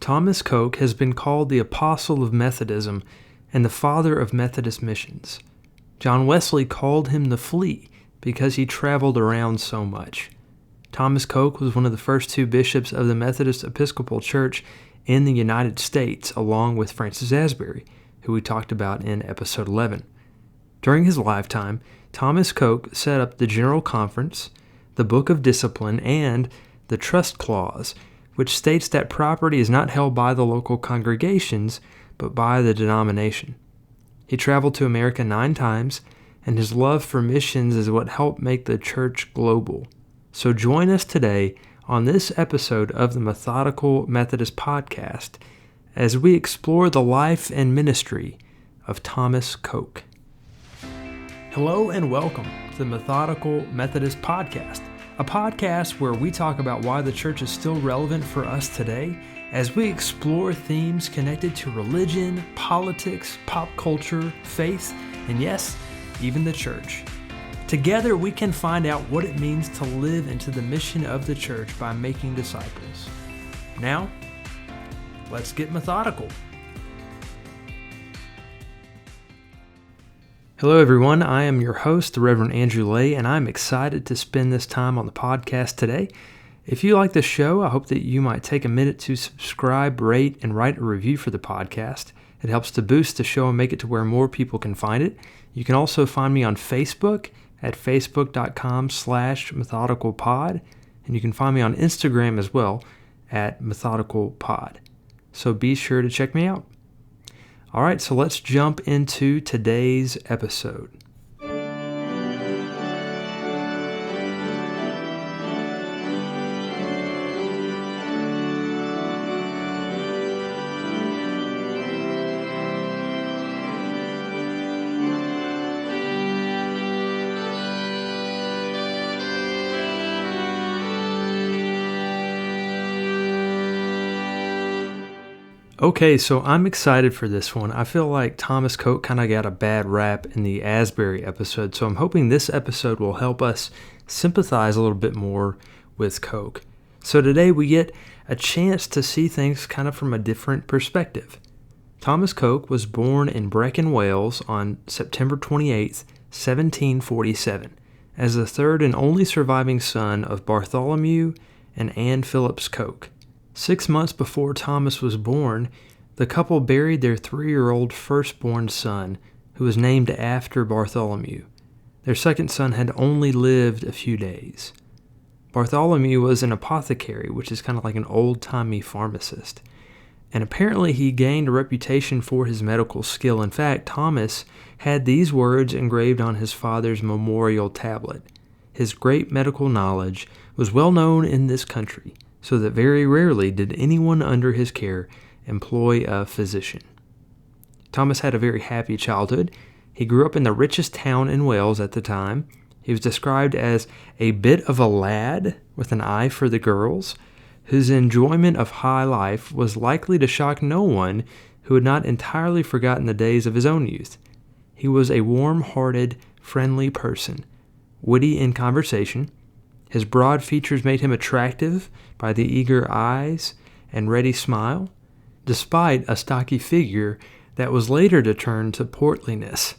Thomas Coke has been called the Apostle of Methodism and the father of Methodist missions. John Wesley called him the Flea because he traveled around so much. Thomas Coke was one of the first two bishops of the Methodist Episcopal Church in the United States, along with Francis Asbury, who we talked about in episode 11. During his lifetime, Thomas Coke set up the General Conference, the Book of Discipline, and the Trust Clause, which states that property is not held by the local congregations, but by the denomination. He traveled to America 9 times, and his love for missions is what helped make the church global. So join us today on this episode of the Methodical Methodist Podcast as we explore the life and ministry of Thomas Coke. Hello and welcome to the Methodical Methodist Podcast, a podcast where we talk about why the church is still relevant for us today as we explore themes connected to religion, politics, pop culture, faith, and yes, even the church. Together we can find out what it means to live into the mission of the church by making disciples. Now, let's get methodical. Hello everyone, I am your host, the Reverend Andrew Lay, and I'm excited to spend this time on the podcast today. If you like the show, I hope that you might take a minute to subscribe, rate, and write a review for the podcast. It helps to boost the show and make it to where more people can find it. You can also find me on Facebook at facebook.com/methodicalpod, and you can find me on Instagram as well at methodicalpod. So be sure to check me out. All right, so let's jump into today's episode. Okay, so I'm excited for this one. I feel like Thomas Coke kind of got a bad rap in the Asbury episode, so I'm hoping this episode will help us sympathize a little bit more with Coke. So today we get a chance to see things kind of from a different perspective. Thomas Coke was born in Brecon, Wales on September 28, 1747, as the third and only surviving son of Bartholomew and Anne Phillips Coke. 6 months before Thomas was born, the couple buried their 3-year-old firstborn son, who was named after Bartholomew. Their second son had only lived a few days. Bartholomew was an apothecary, which is kind of like an old-timey pharmacist. And apparently he gained a reputation for his medical skill. In fact, Thomas had these words engraved on his father's memorial tablet. His great medical knowledge was well known in this country, so that very rarely did anyone under his care employ a physician. Thomas had a very happy childhood. He grew up in the richest town in Wales at the time. He was described as a bit of a lad with an eye for the girls, whose enjoyment of high life was likely to shock no one who had not entirely forgotten the days of his own youth. He was a warm-hearted, friendly person, witty in conversation. His broad features made him attractive by the eager eyes and ready smile, despite a stocky figure that was later to turn to portliness.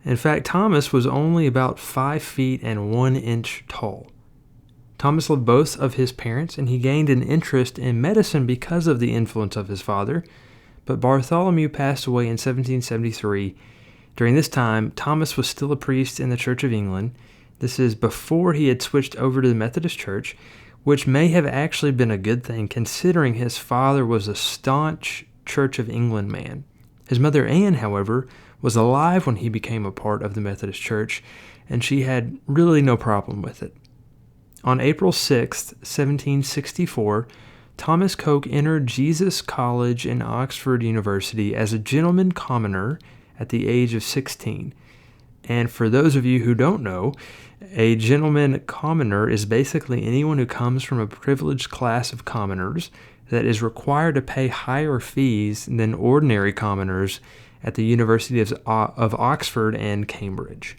In fact, Thomas was only about 5 feet and 1 inch tall. Thomas loved both of his parents, and he gained an interest in medicine because of the influence of his father, but Bartholomew passed away in 1773. During this time, Thomas was still a priest in the Church of England. This is before he had switched over to the Methodist Church, which may have actually been a good thing considering his father was a staunch Church of England man. His mother Anne, however, was alive when he became a part of the Methodist Church, and she had really no problem with it. On April 6, 1764, Thomas Coke entered Jesus College in Oxford University as a gentleman commoner at the age of 16. And for those of you who don't know, a gentleman commoner is basically anyone who comes from a privileged class of commoners that is required to pay higher fees than ordinary commoners at the Universities of Oxford and Cambridge.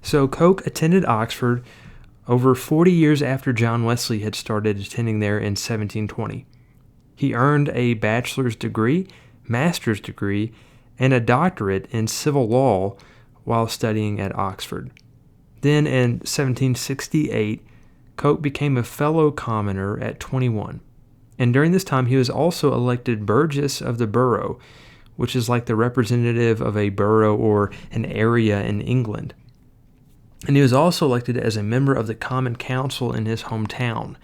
So Coke attended Oxford over 40 years after John Wesley had started attending there in 1720. He earned a bachelor's degree, master's degree, and a doctorate in civil law while studying at Oxford. Then in 1768, Coke became a fellow commoner at 21. And during this time, he was also elected Burgess of the borough, which is like the representative of a borough or an area in England. And he was also elected as a member of the Common Council in his hometown.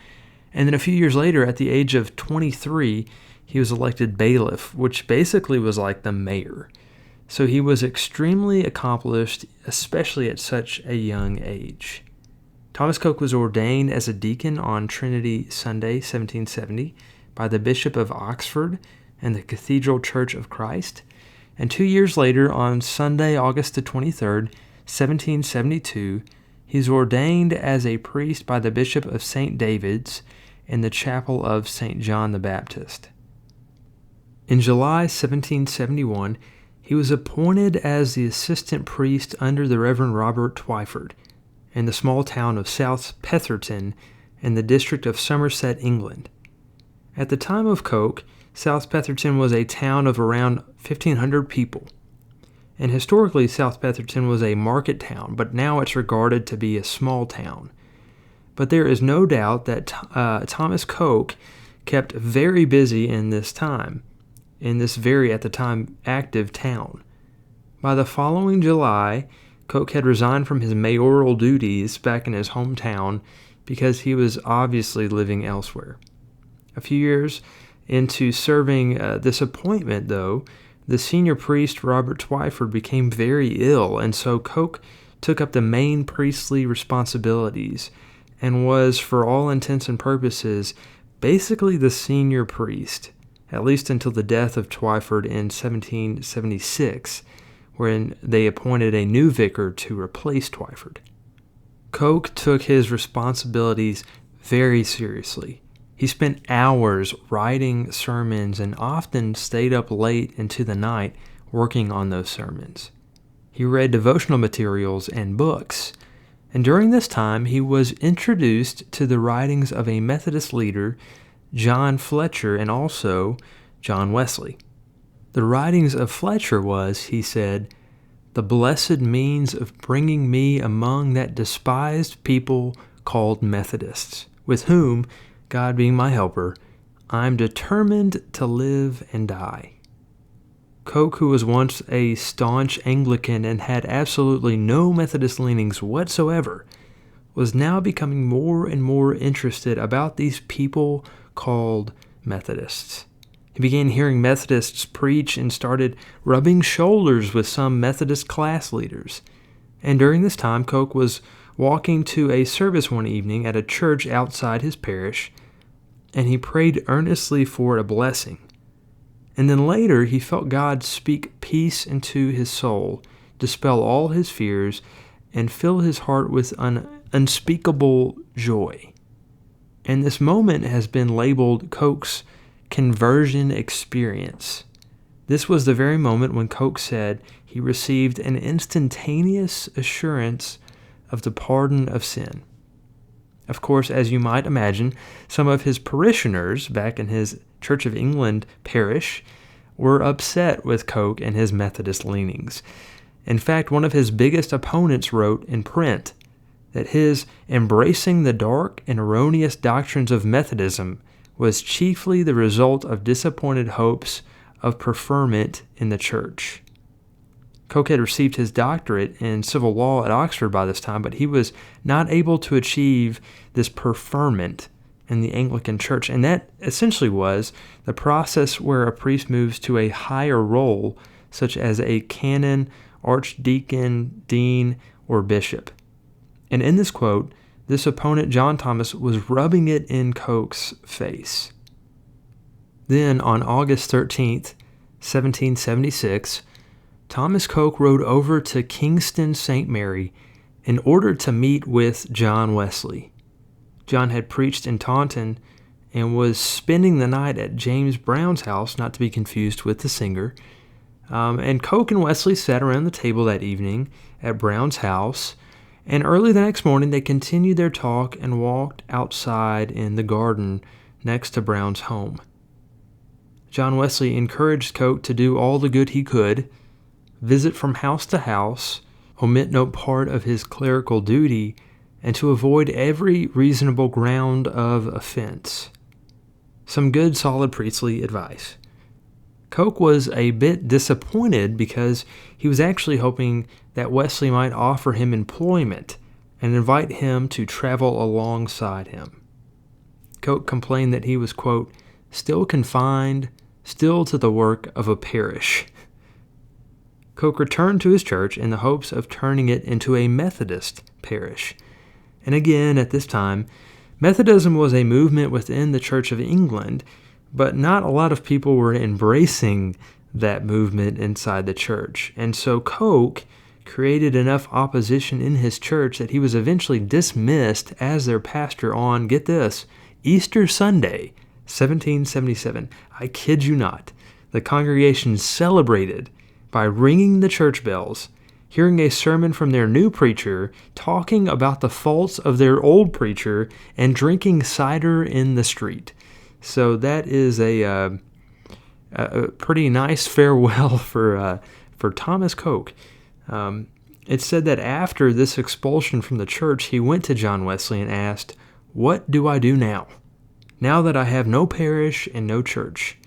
And then a few years later, at the age of 23, he was elected bailiff, which basically was like the mayor. So he was extremely accomplished, especially at such a young age. Thomas Coke was ordained as a deacon on Trinity Sunday, 1770, by the Bishop of Oxford and the Cathedral Church of Christ. And 2 years later, on Sunday, August the 23rd, 1772, he was ordained as a priest by the Bishop of St. David's in the chapel of St. John the Baptist. In July 1771, he was appointed as the assistant priest under the Reverend Robert Twyford in the small town of South Petherton in the district of Somerset, England. At the time of Coke, South Petherton was a town of around 1,500 people. And historically, South Petherton was a market town, but now it's regarded to be a small town. But there is no doubt that Thomas Coke kept very busy in this time, in this very, at the time, active town. By the following July, Coke had resigned from his mayoral duties back in his hometown because he was obviously living elsewhere. A few years into serving this appointment, though, the senior priest, Robert Twyford, became very ill, and so Coke took up the main priestly responsibilities and was, for all intents and purposes, basically the senior priest, at least until the death of Twyford in 1776, when they appointed a new vicar to replace Twyford. Coke took his responsibilities very seriously. He spent hours writing sermons and often stayed up late into the night working on those sermons. He read devotional materials and books, and during this time he was introduced to the writings of a Methodist leader, John Fletcher, and also John Wesley. The writings of Fletcher was, he said, the blessed means of bringing me among that despised people called Methodists, with whom, God being my helper, I'm determined to live and die. Coke, who was once a staunch Anglican and had absolutely no Methodist leanings whatsoever, was now becoming more and more interested about these people called Methodists. He began hearing Methodists preach and started rubbing shoulders with some Methodist class leaders. And during this time, Coke was walking to a service one evening at a church outside his parish, and he prayed earnestly for a blessing. And then later, he felt God speak peace into his soul, dispel all his fears, and fill his heart with an unspeakable joy. And this moment has been labeled Coke's conversion experience. This was the very moment when Coke said he received an instantaneous assurance of the pardon of sin. Of course, as you might imagine, some of his parishioners back in his Church of England parish were upset with Coke and his Methodist leanings. In fact, one of his biggest opponents wrote in print that his embracing the dark and erroneous doctrines of Methodism was chiefly the result of disappointed hopes of preferment in the church. Coke had received his doctorate in civil law at Oxford by this time, but he was not able to achieve this preferment in the Anglican Church, and that essentially was the process where a priest moves to a higher role, such as a canon, archdeacon, dean, or bishop. And in this quote, this opponent, John Thomas, was rubbing it in Coke's face. Then, on August 13th, 1776, Thomas Coke rode over to Kingston St. Mary in order to meet with John Wesley. John had preached in Taunton and was spending the night at James Brown's house, not to be confused with the singer. And Coke and Wesley sat around the table that evening at Brown's house, and early the next morning they continued their talk and walked outside in the garden next to Brown's home. John Wesley encouraged Coke to do all the good he could, visit from house to house, omit no part of his clerical duty, and to avoid every reasonable ground of offense. Some good, solid priestly advice. Coke was a bit disappointed because he was actually hoping that Wesley might offer him employment and invite him to travel alongside him. Coke complained that he was, quote, still confined, still to the work of a parish. Coke returned to his church in the hopes of turning it into a Methodist parish. And again, at this time, Methodism was a movement within the Church of England, but not a lot of people were embracing that movement inside the church. And so Coke created enough opposition in his church that he was eventually dismissed as their pastor on, get this, Easter Sunday, 1777. I kid you not. The congregation celebrated by ringing the church bells, hearing a sermon from their new preacher, talking about the faults of their old preacher, and drinking cider in the street. So that is a pretty nice farewell for Thomas Coke. It's said that after this expulsion from the church, he went to John Wesley and asked, "What do I do now that I have no parish and no church?"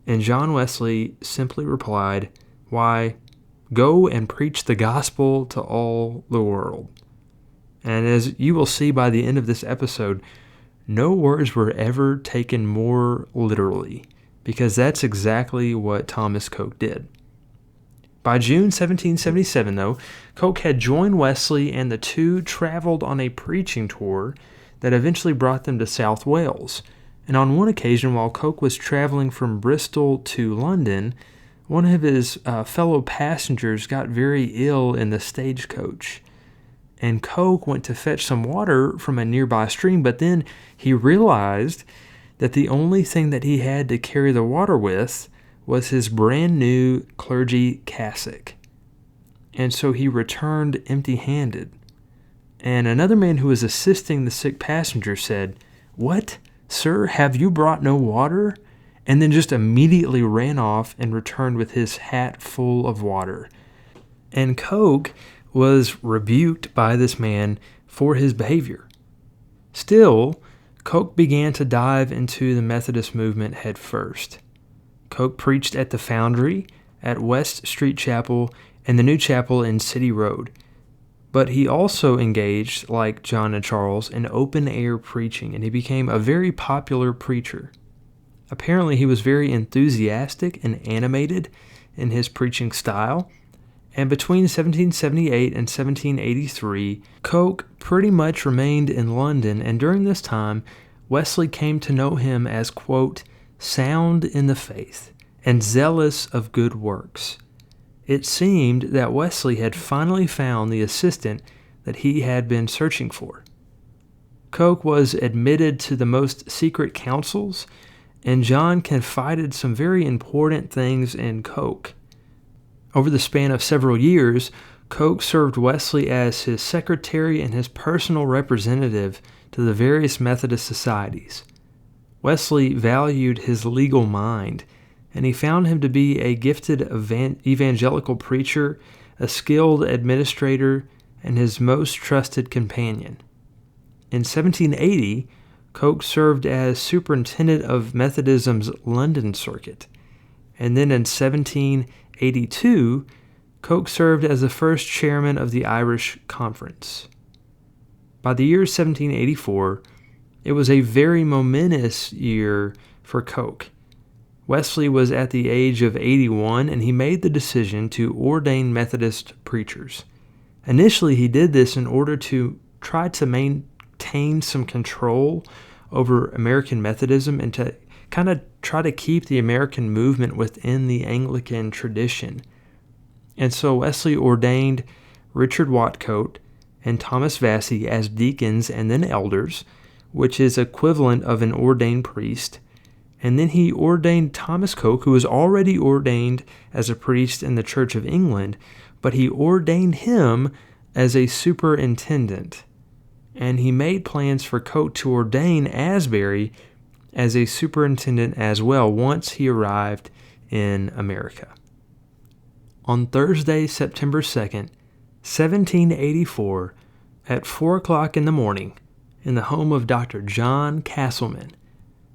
And John Wesley simply replied, "Why, go and preach the gospel to all the world." And as you will see by the end of this episode, no words were ever taken more literally, because that's exactly what Thomas Coke did. By June 1777, though, Coke had joined Wesley, and the two traveled on a preaching tour that eventually brought them to South Wales. And on one occasion, while Coke was traveling from Bristol to London, one of his fellow passengers got very ill in the stagecoach. And Coke went to fetch some water from a nearby stream, but then he realized that the only thing that he had to carry the water with was his brand new clergy cassock. And so he returned empty-handed. And another man who was assisting the sick passenger said, "What, sir, have you brought no water?" And then just immediately ran off and returned with his hat full of water. And Coke was rebuked by this man for his behavior. Still, Coke began to dive into the Methodist movement head first. Coke preached at the Foundry, at West Street Chapel, and the new chapel in City Road. But he also engaged, like John and Charles, in open-air preaching, and he became a very popular preacher. Apparently, he was very enthusiastic and animated in his preaching style, and between 1778 and 1783, Coke pretty much remained in London, and during this time, Wesley came to know him as, quote, sound in the faith and zealous of good works. It seemed that Wesley had finally found the assistant that he had been searching for. Coke was admitted to the most secret councils, and John confided some very important things in Coke. Over the span of several years, Coke served Wesley as his secretary and his personal representative to the various Methodist societies. Wesley valued his legal mind, and he found him to be a gifted evangelical preacher, a skilled administrator, and his most trusted companion. In 1780, Coke served as superintendent of Methodism's London circuit, and then in 1782, Coke served as the first chairman of the Irish Conference. By the year 1784, it was a very momentous year for Coke. Wesley was at the age of 81, and he made the decision to ordain Methodist preachers. Initially, he did this in order to try to maintain some control over American Methodism and to kind of try to keep the American movement within the Anglican tradition. And so Wesley ordained Richard Watcote and Thomas Vassey as deacons and then elders, which is equivalent of an ordained priest. And then he ordained Thomas Coke, who was already ordained as a priest in the Church of England, but he ordained him as a superintendent. And he made plans for Coke to ordain Asbury as a superintendent as well once he arrived in America. On Thursday, September 2nd, 1784, at 4 o'clock in the morning, in the home of Dr. John Castleman,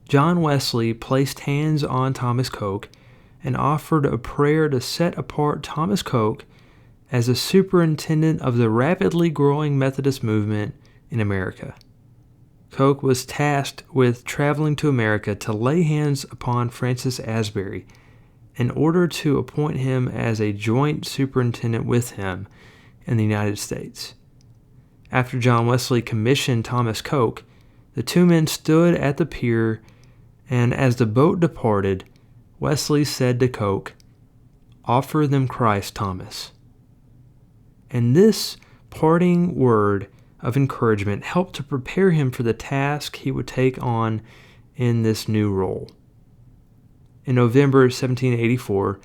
John Wesley placed hands on Thomas Coke and offered a prayer to set apart Thomas Coke as a superintendent of the rapidly growing Methodist movement in America. Coke was tasked with traveling to America to lay hands upon Francis Asbury in order to appoint him as a joint superintendent with him in the United States. After John Wesley commissioned Thomas Coke, the two men stood at the pier, and as the boat departed, Wesley said to Coke, "Offer them Christ, Thomas." And this parting word of encouragement helped to prepare him for the task he would take on in this new role. In November 1784,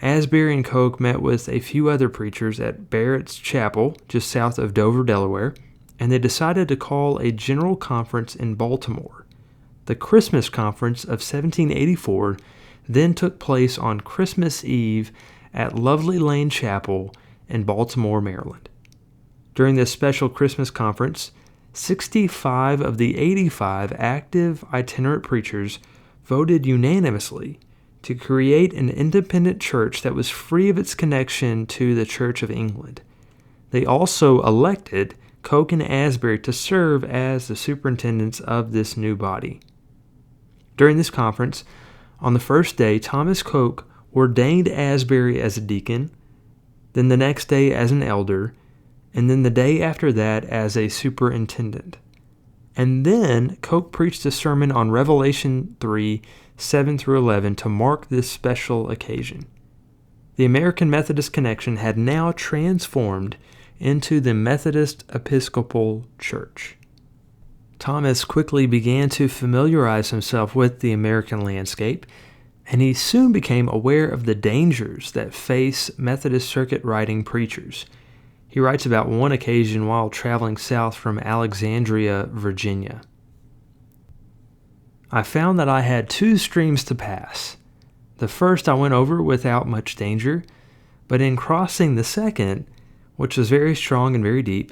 Asbury and Coke met with a few other preachers at Barrett's Chapel, just south of Dover, Delaware, and they decided to call a general conference in Baltimore. The Christmas Conference of 1784 then took place on Christmas Eve at Lovely Lane Chapel in Baltimore, Maryland. During this special Christmas conference, 65 of the 85 active itinerant preachers voted unanimously to create an independent church that was free of its connection to the Church of England. They also elected Coke and Asbury to serve as the superintendents of this new body. During this conference, on the first day, Thomas Coke ordained Asbury as a deacon, then the next day as an elder, and then the day after that as a superintendent. And then Coke preached a sermon on Revelation 3, 7 through 11 to mark this special occasion. The American Methodist connection had now transformed into the Methodist Episcopal Church. Thomas quickly began to familiarize himself with the American landscape, and he soon became aware of the dangers that face Methodist circuit riding preachers. He writes about one occasion while traveling south from Alexandria, Virginia. "I found that I had two streams to pass. The first I went over without much danger, but in crossing the second, which was very strong and very deep,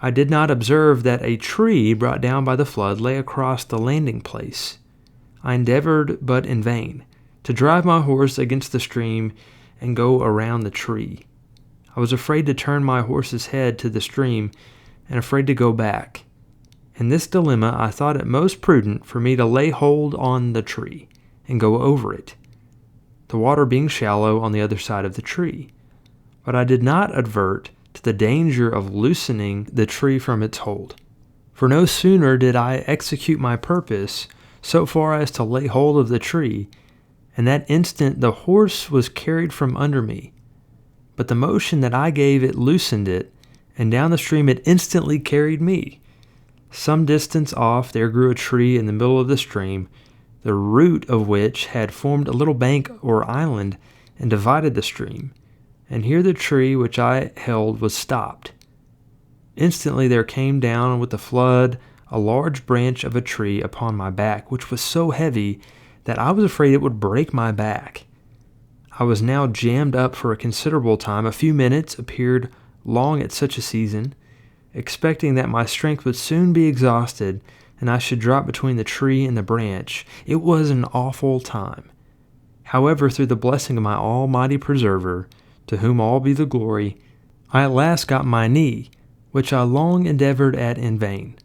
I did not observe that a tree brought down by the flood lay across the landing place. I endeavored, but in vain, to drive my horse against the stream and go around the tree. I was afraid to turn my horse's head to the stream and afraid to go back. In this dilemma, I thought it most prudent for me to lay hold on the tree and go over it, the water being shallow on the other side of the tree. But I did not advert to the danger of loosening the tree from its hold. For no sooner did I execute my purpose so far as to lay hold of the tree, and that instant the horse was carried from under me. But the motion that I gave it loosened it, and down the stream it instantly carried me. Some distance off there grew a tree in the middle of the stream, the root of which had formed a little bank or island and divided the stream. And here the tree which I held was stopped. Instantly there came down with the flood a large branch of a tree upon my back, which was so heavy that I was afraid it would break my back. I was now jammed up for a considerable time. A few minutes appeared long at such a season, expecting that my strength would soon be exhausted and I should drop between the tree and the branch. It was an awful time. However, through the blessing of my almighty preserver, to whom all be the glory, I at last got my knee, which I long endeavored at in vain,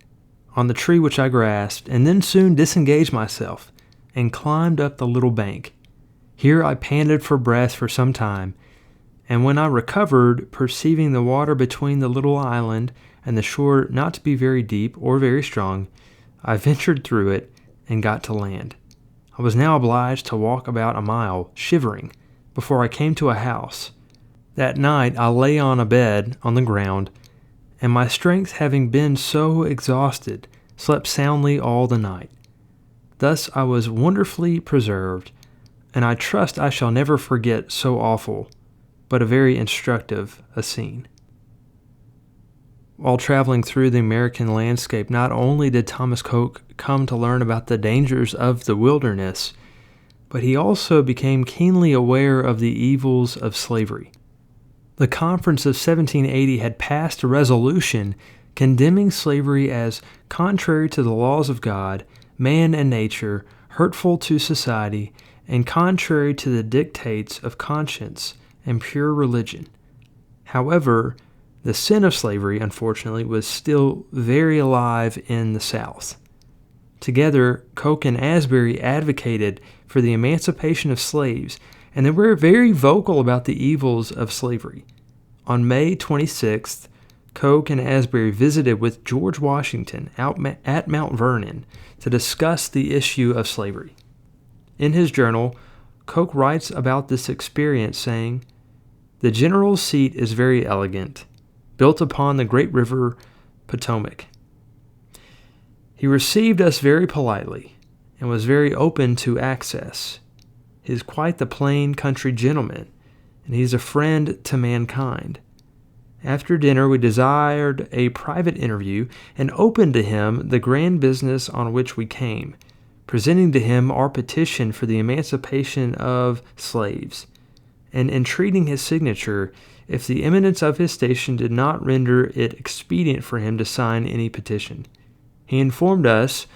on the tree which I grasped, and then soon disengaged myself and climbed up the little bank. Here I panted for breath for some time, and when I recovered, perceiving the water between the little island and the shore not to be very deep or very strong, I ventured through it and got to land. I was now obliged to walk about a mile, shivering, before I came to a house. That night I lay on a bed on the ground, and my strength having been so exhausted, slept soundly all the night. Thus I was wonderfully preserved, and I trust I shall never forget so awful, but a very instructive, a scene. While traveling through the American landscape, not only did Thomas Coke come to learn about the dangers of the wilderness, but he also became keenly aware of the evils of slavery. The Conference of 1780 had passed a resolution condemning slavery as contrary to the laws of God, man, and nature, hurtful to society, and contrary to the dictates of conscience and pure religion. However, the sin of slavery, unfortunately, was still very alive in the South. Together, Coke and Asbury advocated for the emancipation of slaves, and they were very vocal about the evils of slavery. On May 26th, Coke and Asbury visited with George Washington at Mount Vernon to discuss the issue of slavery. In his journal, Coke writes about this experience, saying, "The general's seat is very elegant, built upon the great river Potomac. He received us very politely and was very open to access. He is quite the plain country gentleman, and he is a friend to mankind. After dinner, we desired a private interview and opened to him the grand business on which we came, presenting to him our petition for the emancipation of slaves, and entreating his signature if the eminence of his station did not render it expedient for him to sign any petition. He informed us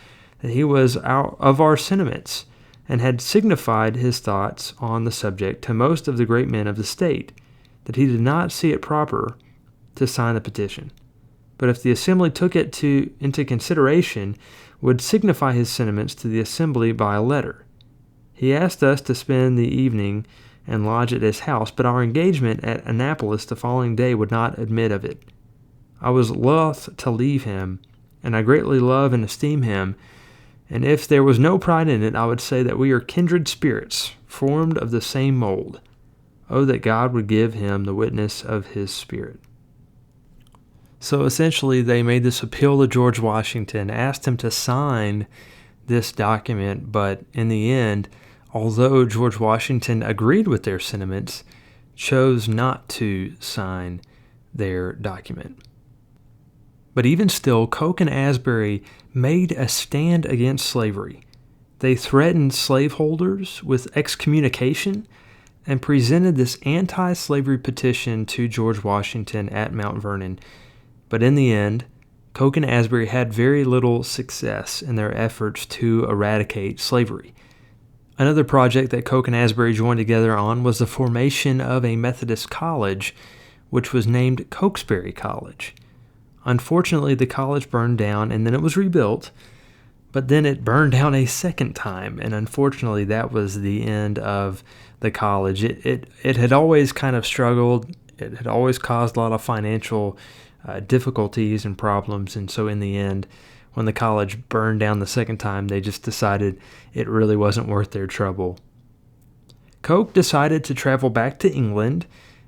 that he was of our sentiments, and had signified his thoughts on the subject to most of the great men of the state, that he did not see it proper to sign the petition, but if the assembly took it into consideration, would signify his sentiments to the assembly by a letter. He asked us to spend the evening and lodge at his house, but our engagement at Annapolis the following day would not admit of it. I was loth to leave him, and I greatly love and esteem him, and if there was no pride in it, I would say that we are kindred spirits, formed of the same mold. Oh, that God would give him the witness of his Spirit." So essentially, they made this appeal to George Washington, asked him to sign this document, but in the end, although George Washington agreed with their sentiments, chose not to sign their document. But even still, Coke and Asbury made a stand against slavery. They threatened slaveholders with excommunication and presented this anti-slavery petition to George Washington at Mount Vernon. But in the end, Coke and Asbury had very little success in their efforts to eradicate slavery. Another project that Coke and Asbury joined together on was the formation of a Methodist college, which was named Cokesbury College. Unfortunately, the college burned down, and then it was rebuilt, but then it burned down a second time, and unfortunately, that was the end of the college. It had always kind of struggled. It had always caused a lot of financial difficulties and problems, and so in the end, when the college burned down the second time, they just decided it really wasn't worth their trouble. Coke decided to travel back to England,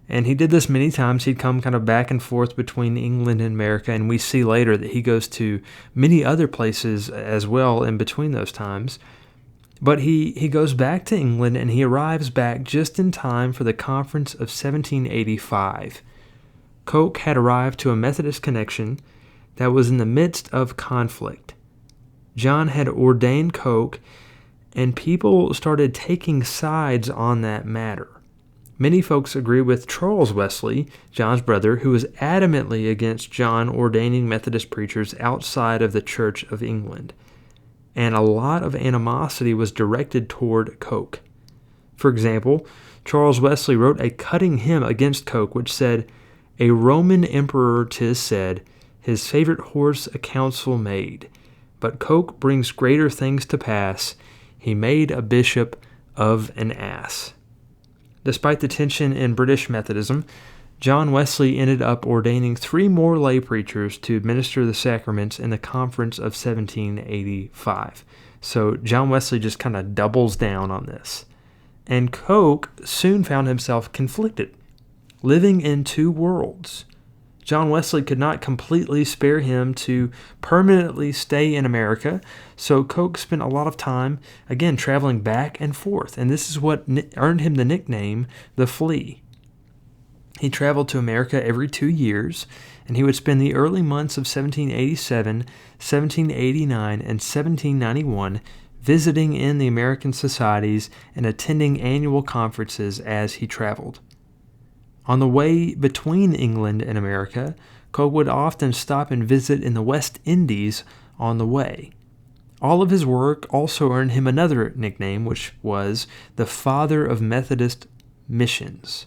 and he did this many times. He'd come kind of back and forth between England and America, and we see later that he goes to many other places as well in between those times. But he goes back to England, and he arrives back just in time for the Conference of 1785. Coke had arrived to a Methodist connection that was in the midst of conflict. John had ordained Coke, and people started taking sides on that matter. Many folks agree with Charles Wesley, John's brother, who was adamantly against John ordaining Methodist preachers outside of the Church of England. And a lot of animosity was directed toward Coke. For example, Charles Wesley wrote a cutting hymn against Coke, which said, "A Roman emperor, 'tis said, his favorite horse a council made, but Coke brings greater things to pass. He made a bishop of an ass." Despite the tension in British Methodism, John Wesley ended up ordaining 3 more lay preachers to administer the sacraments in the Conference of 1785. So John Wesley just kind of doubles down on this. And Coke soon found himself conflicted, living in 2 worlds. John Wesley could not completely spare him to permanently stay in America, so Coke spent a lot of time, again, traveling back and forth, and this is what earned him the nickname, the Flea. He traveled to America every 2 years, and he would spend the early months of 1787, 1789, and 1791 visiting in the American societies and attending annual conferences as he traveled. On the way between England and America, Coke would often stop and visit in the West Indies on the way. All of his work also earned him another nickname, which was the Father of Methodist Missions.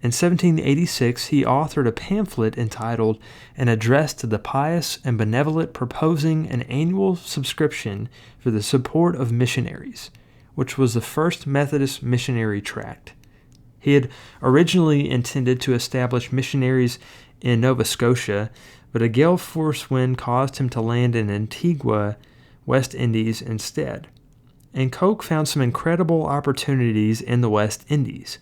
In 1786, he authored a pamphlet entitled An Address to the Pious and Benevolent proposing an annual subscription for the support of missionaries, which was the first Methodist missionary tract. He had originally intended to establish missionaries in Nova Scotia, but a gale force wind caused him to land in Antigua, West Indies instead. And Coke found some incredible opportunities in the West Indies.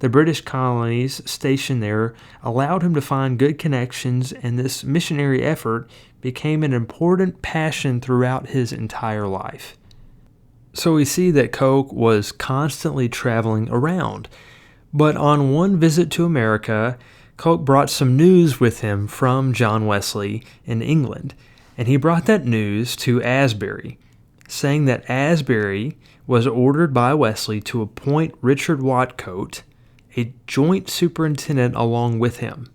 The British colonies stationed there allowed him to find good connections, and this missionary effort became an important passion throughout his entire life. So we see that Coke was constantly traveling around. But on one visit to America, Coke brought some news with him from John Wesley in England, and he brought that news to Asbury, saying that Asbury was ordered by Wesley to appoint Richard Watcote a joint superintendent along with him.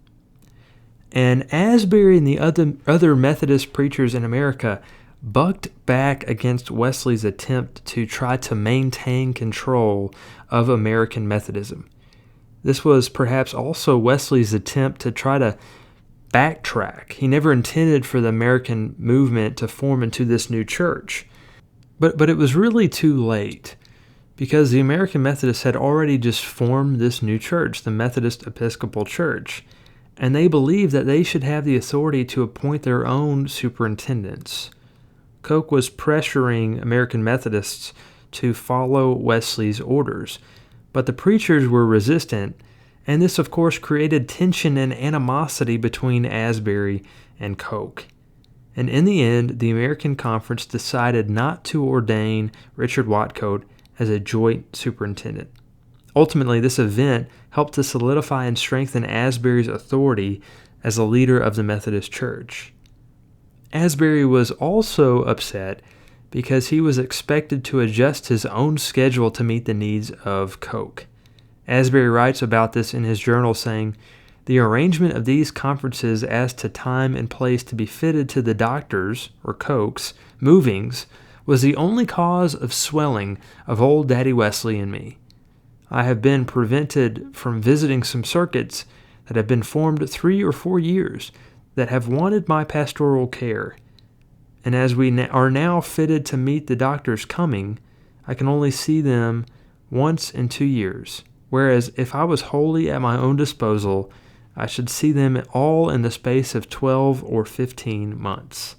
And Asbury and the other Methodist preachers in America bucked back against Wesley's attempt to try to maintain control of American Methodism. This was perhaps also Wesley's attempt to try to backtrack. He never intended for the American movement to form into this new church. But it was really too late, because the American Methodists had already just formed this new church, the Methodist Episcopal Church, and they believed that they should have the authority to appoint their own superintendents. Coke was pressuring American Methodists to follow Wesley's orders, but the preachers were resistant, and this of course created tension and animosity between Asbury and Coke. And in the end, the American Conference decided not to ordain Richard Watcote as a joint superintendent. Ultimately, this event helped to solidify and strengthen Asbury's authority as a leader of the Methodist Church. Asbury was also upset because he was expected to adjust his own schedule to meet the needs of Coke. Asbury writes about this in his journal, saying, "The arrangement of these conferences as to time and place to be fitted to the doctor's, or Coke's, movings was the only cause of swelling of old Daddy Wesley and me. I have been prevented from visiting some circuits that have been formed 3 or 4 years that have wanted my pastoral care. And as we are now fitted to meet the doctor's coming, I can only see them once in 2 years, whereas if I was wholly at my own disposal, I should see them all in the space of 12 or 15 months."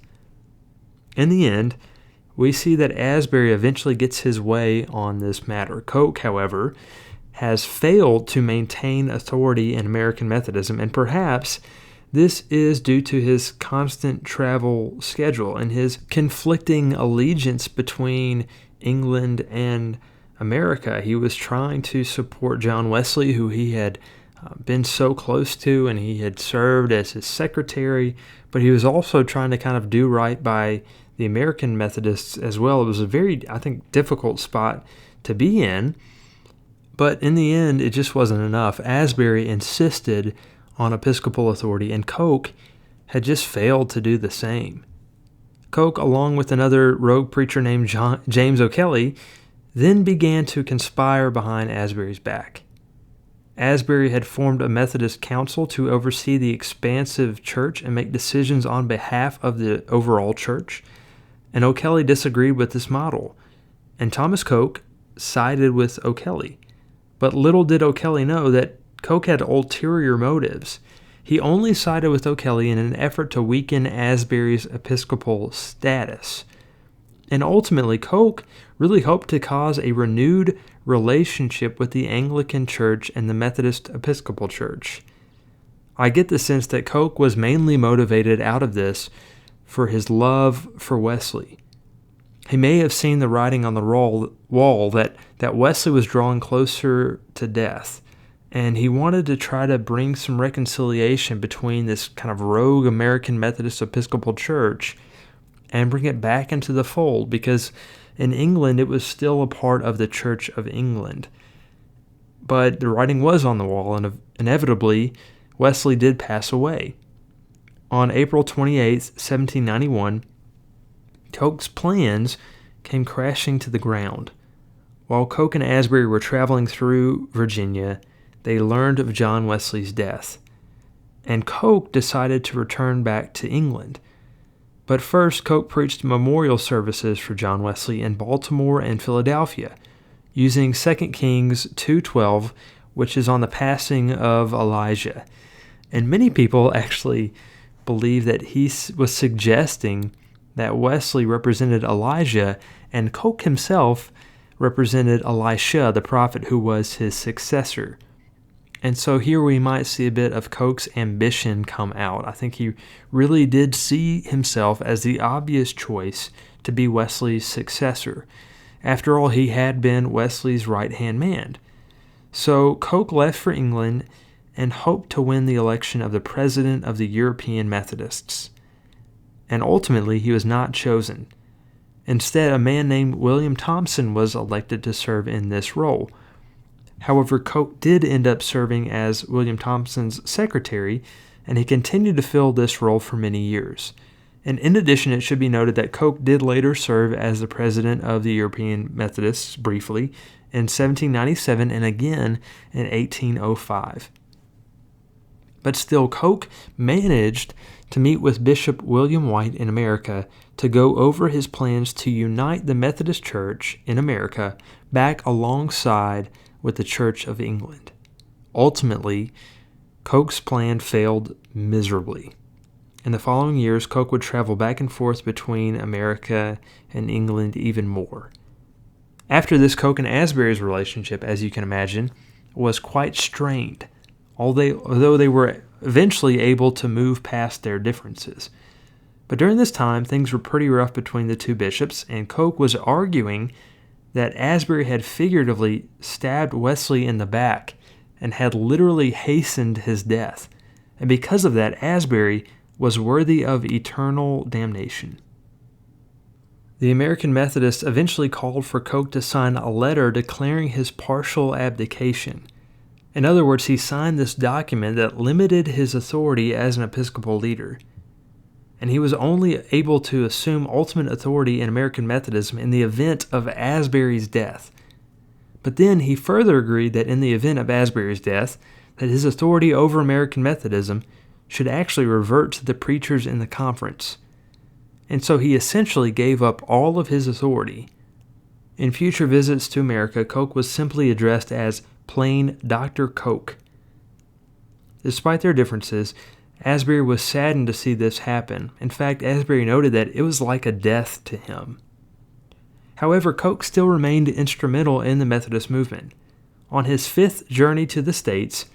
In the end, we see that Asbury eventually gets his way on this matter. Coke, however, has failed to maintain authority in American Methodism, and perhaps this is due to his constant travel schedule and his conflicting allegiance between England and America. He was trying to support John Wesley, who he had been so close to, and he had served as his secretary, but he was also trying to kind of do right by the American Methodists as well. It was a very, I think, difficult spot to be in, but in the end, it just wasn't enough. Asbury insisted on Episcopal authority, and Coke had just failed to do the same. Coke, along with another rogue preacher named James O'Kelly, then began to conspire behind Asbury's back. Asbury had formed a Methodist council to oversee the expansive church and make decisions on behalf of the overall church, and O'Kelly disagreed with this model, and Thomas Coke sided with O'Kelly. But little did O'Kelly know that Coke had ulterior motives. He only sided with O'Kelly in an effort to weaken Asbury's episcopal status. And ultimately, Coke really hoped to cause a renewed relationship with the Anglican Church and the Methodist Episcopal Church. I get the sense that Coke was mainly motivated out of this for his love for Wesley. He may have seen the writing on the wall that Wesley was drawing closer to death, And he wanted to try to bring some reconciliation between this kind of rogue American Methodist Episcopal Church and bring it back into the fold, because in England it was still a part of the Church of England. But the writing was on the wall, and inevitably Wesley did pass away. On April 28th, 1791, Coke's plans came crashing to the ground. While Coke and Asbury were traveling through Virginia, they learned of John Wesley's death, and Coke decided to return back to England. But first, Coke preached memorial services for John Wesley in Baltimore and Philadelphia, using 2 Kings 2:12, which is on the passing of Elijah. And many people actually believe that he was suggesting that Wesley represented Elijah, and Coke himself represented Elisha, the prophet who was his successor. And so here we might see a bit of Coke's ambition come out. I think he really did see himself as the obvious choice to be Wesley's successor. After all, he had been Wesley's right-hand man. So Coke left for England and hoped to win the election of the president of the European Methodists. And ultimately, he was not chosen. Instead, a man named William Thompson was elected to serve in this role. However, Coke did end up serving as William Thompson's secretary, and he continued to fill this role for many years. And in addition, it should be noted that Coke did later serve as the president of the European Methodists briefly in 1797 and again in 1805. But still, Coke managed to meet with Bishop William White in America to go over his plans to unite the Methodist Church in America back alongside with the Church of England. Ultimately, Coke's plan failed miserably. In the following years, Coke would travel back and forth between America and England even more. After this, Coke and Asbury's relationship, as you can imagine, was quite strained, although they were eventually able to move past their differences. But during this time, things were pretty rough between the two bishops, and Coke was arguing that Asbury had figuratively stabbed Wesley in the back and had literally hastened his death. And because of that, Asbury was worthy of eternal damnation. The American Methodists eventually called for Coke to sign a letter declaring his partial abdication. In other words, he signed this document that limited his authority as an Episcopal leader. And he was only able to assume ultimate authority in American Methodism in the event of Asbury's death. But then he further agreed that in the event of Asbury's death, that his authority over American Methodism should actually revert to the preachers in the conference. And so he essentially gave up all of his authority. In future visits to America, Coke was simply addressed as plain Dr. Coke. Despite their differences, Asbury was saddened to see this happen. In fact, Asbury noted that it was like a death to him. However, Coke still remained instrumental in the Methodist movement. On his fifth journey to the States,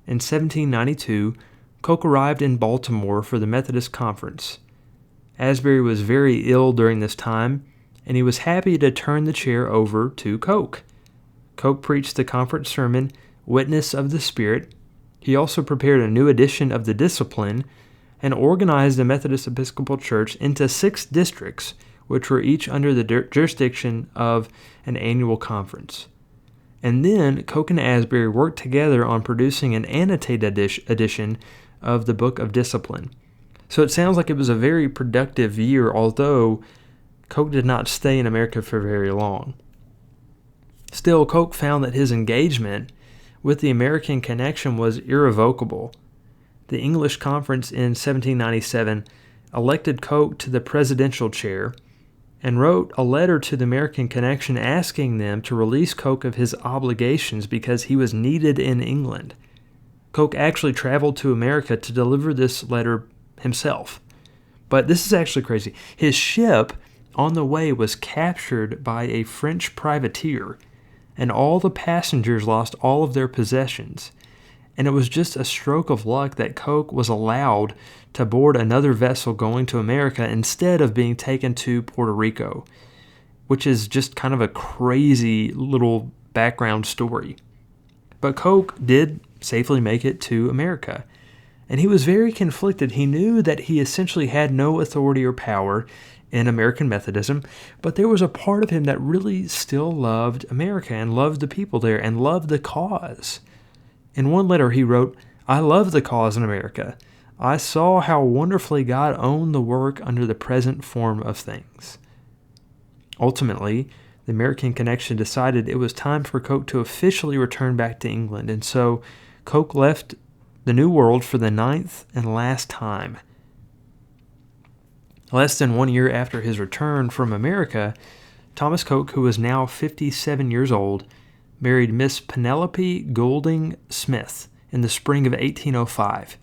in 1792, Coke arrived in Baltimore for the Methodist Conference. Asbury was very ill during this time, and he was happy to turn the chair over to Coke. Coke preached the conference sermon, Witness of the Spirit. He also prepared a new edition of the Discipline and organized the Methodist Episcopal Church into 6 districts, which were each under the jurisdiction of an annual conference. And then Coke and Asbury worked together on producing an annotated edition of the Book of Discipline. So it sounds like it was a very productive year, although Coke did not stay in America for very long. Still, Coke found that his engagement with the American connection was irrevocable. The English Conference in 1797 elected Coke to the presidential chair and wrote a letter to the American Connection asking them to release Coke of his obligations because he was needed in England. Coke actually traveled to America to deliver this letter himself. But this is actually crazy. His ship on the way was captured by a French privateer, and all the passengers lost all of their possessions. And it was just a stroke of luck that Coke was allowed to board another vessel going to America instead of being taken to Puerto Rico, which is just kind of a crazy little background story. But Coke did safely make it to America. And he was very conflicted. He knew that he essentially had no authority or power in American Methodism, but there was a part of him that really still loved America and loved the people there and loved the cause. In one letter he wrote, "I love the cause in America. I saw how wonderfully God owned the work under the present form of things." Ultimately, the American Connection decided it was time for Coke to officially return back to England, and so Coke left the New World for the 9th and last time. Less than 1 year after his return from America, Thomas Coke, who was now 57 years old, married Miss Penelope Golding Smith in the spring of 1805.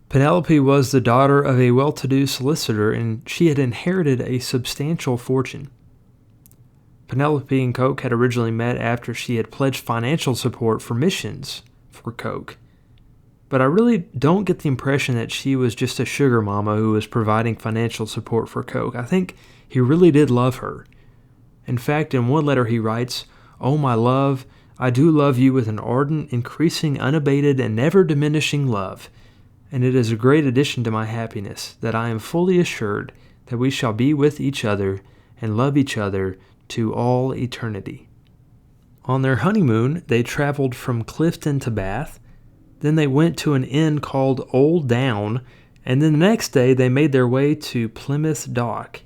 Penelope was the daughter of a well-to-do solicitor, and she had inherited a substantial fortune. Penelope and Coke had originally met after she had pledged financial support for missions for Coke. But I really don't get the impression that she was just a sugar mama who was providing financial support for Coke. I think he really did love her. In fact, in one letter he writes, "Oh, my love, I do love you with an ardent, increasing, unabated, and never diminishing love. And it is a great addition to my happiness that I am fully assured that we shall be with each other and love each other to all eternity." On their honeymoon, they traveled from Clifton to Bath. Then they went to an inn called Old Down, and then the next day they made their way to Plymouth Dock.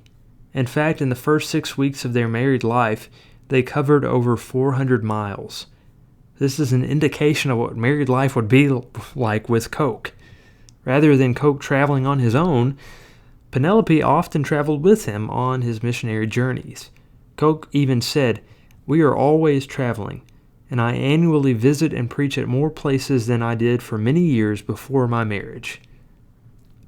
In fact, in the first 6 weeks of their married life, they covered over 400 miles. This is an indication of what married life would be like with Coke. Rather than Coke traveling on his own, Penelope often traveled with him on his missionary journeys. Coke even said, "We are always traveling, and I annually visit and preach at more places than I did for many years before my marriage."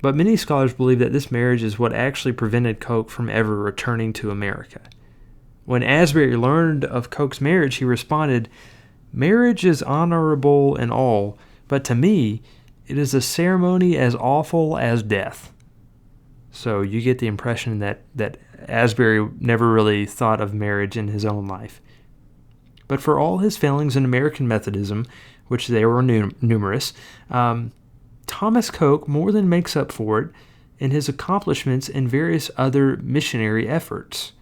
But many scholars believe that this marriage is what actually prevented Coke from ever returning to America. When Asbury learned of Coke's marriage, he responded, "Marriage is honorable and all, but to me, it is a ceremony as awful as death." So you get the impression that Asbury never really thought of marriage in his own life. But for all his failings in American Methodism, which they were numerous, Thomas Coke more than makes up for it in his accomplishments in various other missionary efforts.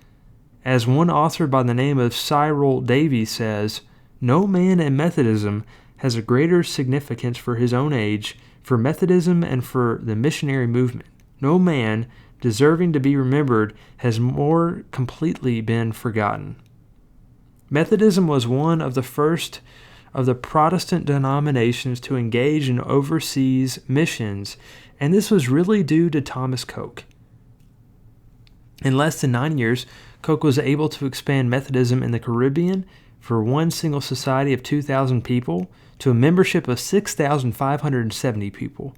As one author by the name of Cyril Davies says, "No man in Methodism has a greater significance for his own age, for Methodism, and for the missionary movement. No man deserving to be remembered has more completely been forgotten." Methodism was one of the first of the Protestant denominations to engage in overseas missions, and this was really due to Thomas Coke. In less than 9 years, Coke was able to expand Methodism in the Caribbean for one single society of 2,000 people to a membership of 6,570 people.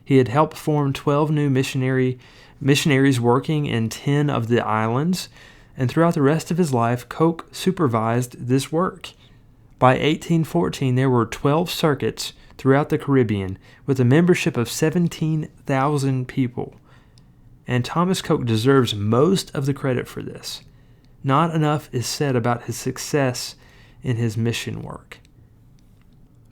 He had helped form 12 new missionaries working in 10 of the islands, and throughout the rest of his life, Coke supervised this work. By 1814, there were 12 circuits throughout the Caribbean with a membership of 17,000 people. And Thomas Coke deserves most of the credit for this. Not enough is said about his success in his mission work.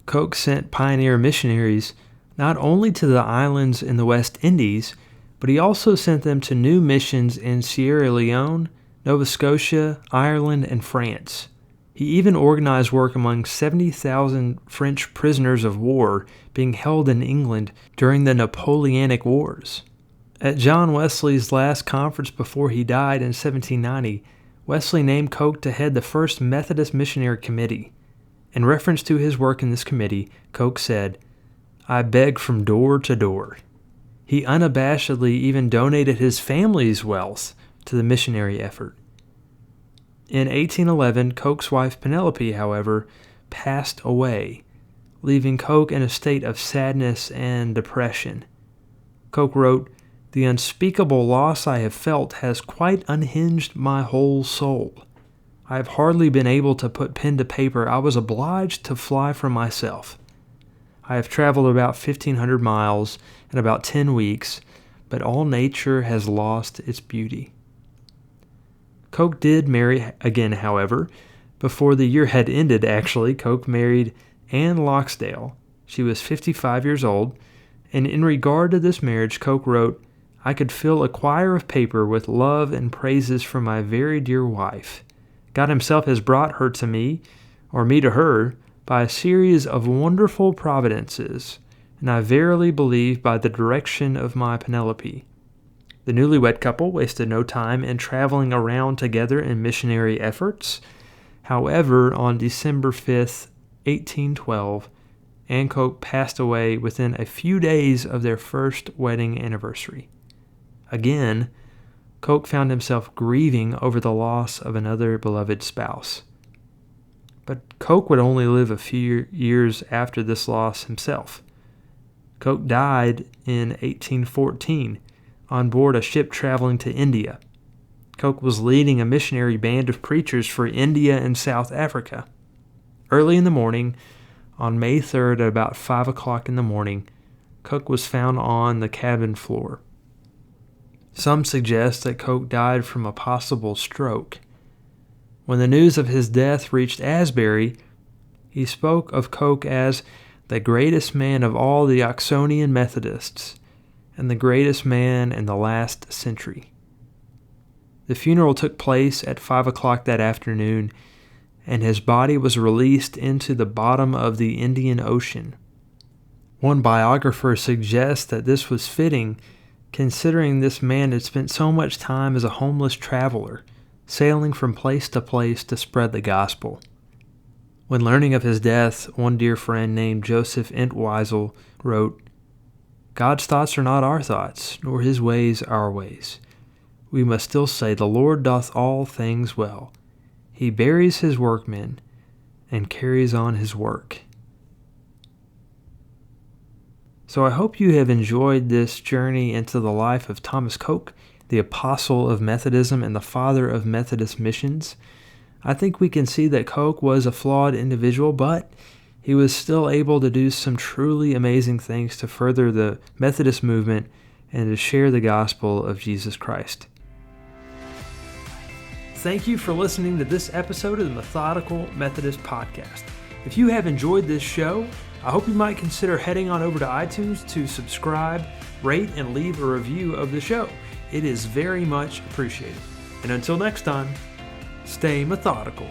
Coke sent pioneer missionaries not only to the islands in the West Indies, but he also sent them to new missions in Sierra Leone, Nova Scotia, Ireland, and France. He even organized work among 70,000 French prisoners of war being held in England during the Napoleonic Wars. At John Wesley's last conference before he died in 1790, Wesley named Coke to head the first Methodist Missionary Committee. In reference to his work in this committee, Coke said, "I beg from door to door." He unabashedly even donated his family's wealth to the missionary effort. In 1811, Coke's wife Penelope, however, passed away, leaving Coke in a state of sadness and depression. Coke wrote, "The unspeakable loss I have felt has quite unhinged my whole soul. I have hardly been able to put pen to paper. I was obliged to fly from myself. I have traveled about 1,500 miles in about 10 weeks, but all nature has lost its beauty." Coke did marry again, however, Before the year had ended, actually, Coke married Anne Loxdale. She was 55 years old, and in regard to this marriage, Coke wrote, "I could fill a quire of paper with love and praises from my very dear wife. God himself has brought her to me, or me to her, by a series of wonderful providences, and I verily believe by the direction of my Penelope." The newlywed couple wasted no time in traveling around together in missionary efforts. However, on December 5th, 1812, Anne Coke passed away within a few days of their first wedding anniversary. Again, Coke found himself grieving over the loss of another beloved spouse. But Coke would only live a few years after this loss himself. Coke died in 1814 on board a ship traveling to India. Coke was leading a missionary band of preachers for India and South Africa. Early in the morning, on May 3rd at about 5 o'clock in the morning, Coke was found on the cabin floor. Some suggest that Coke died from a possible stroke. When the news of his death reached Asbury, he spoke of Coke as the greatest man of all the Oxonian Methodists and the greatest man in the last century. The funeral took place at 5 o'clock that afternoon, and his body was released into the bottom of the Indian Ocean. One biographer suggests that this was fitting, considering this man had spent so much time as a homeless traveler, sailing from place to spread the gospel. When learning of his death, one dear friend named Joseph Entwistle wrote, "God's thoughts are not our thoughts, nor his ways our ways. We must still say, the Lord doth all things well. He buries his workmen and carries on his work." So I hope you have enjoyed this journey into the life of Thomas Coke, the apostle of Methodism and the father of Methodist missions. I think we can see that Coke was a flawed individual, but he was still able to do some truly amazing things to further the Methodist movement and to share the gospel of Jesus Christ. Thank you for listening to this episode of the Methodical Methodist Podcast. If you have enjoyed this show, I hope you might consider heading on over to iTunes to subscribe, rate, and leave a review of the show. It is very much appreciated. And until next time, stay methodical.